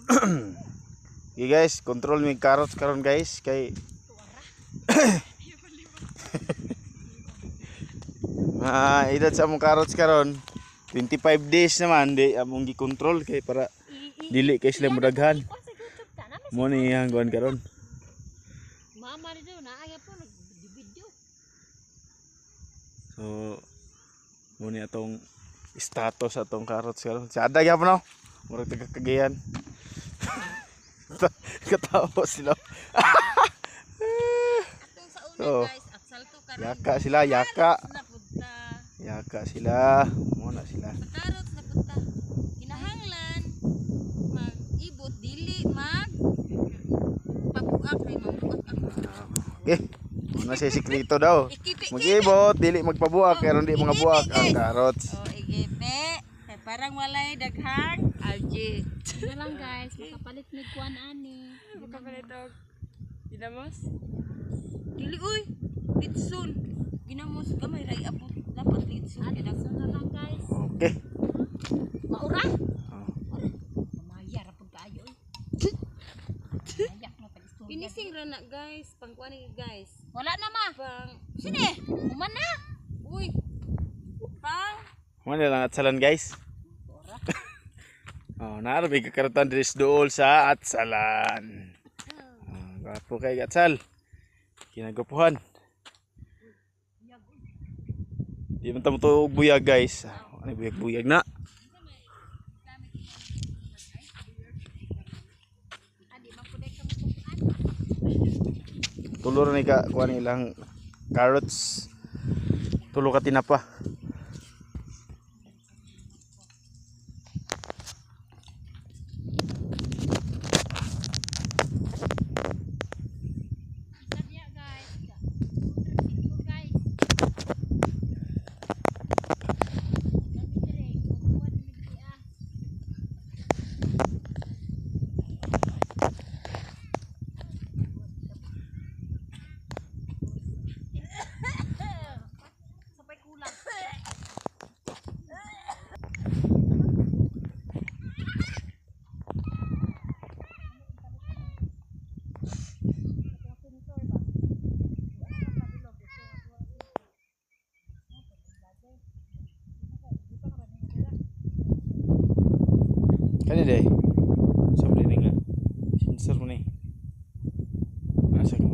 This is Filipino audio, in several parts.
Okay guys, control mi carrots karon guys kay edad sa among carrots karon 25 days naman di among gi-control kay para dili kay sila mudaghan. Mo ni ang kuan karon. Mama dito na aya po nag-video. So mo ni atong status atong carrots karon. Sada gyapon no. Murag tagakagayan. Katawa sila. Atong sa una So, guys, aksal to karon. yaka sila, yaka. Napunta. Yaka sila. Muna sila. Patarot napunta. Kinahanglan mag-ibot dili mag pabuak kay mabuak ako. Okay. Muna siya sikreto daw. Ikipi. Mag-ibot, dili magpabuak kaya hindi mga buak ang carrots. Oh, igipe. Kay parang walay daghang algae. Ano lang guys, makapalit ni kuan ani. Makapalit og ginamos. Dili uy. Litson. Ginamos gamay ray abot dapat litson Ano na lang guys. Okay. Maura. Oh. Mayar pud kaayo. Ayak na pag istorya. Finishing ra na guys. Pangkuan ni guys. Wala na ma. Pang Sine? Uman na. uy. Pang Muna lang at salan guys. Oh, naarami kakaratan diri dool sa Atsalan. Gapo kay Atsal. Kinagapuhan. Di man tamo to buyag guys. Ano buyag-buyag na. Adi mapuday ka mo kuan. Tulo ni ka kuan ilang carrots. Tulo ka tinapa. Sadya guys. Guys. Kami dire kuan mi dia. Sampai kulang. Kani day. Sabi ni nga. Sensor mo ni. Asa ka mo?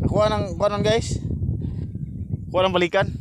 Kuha ng guys. Kuha ng balikan.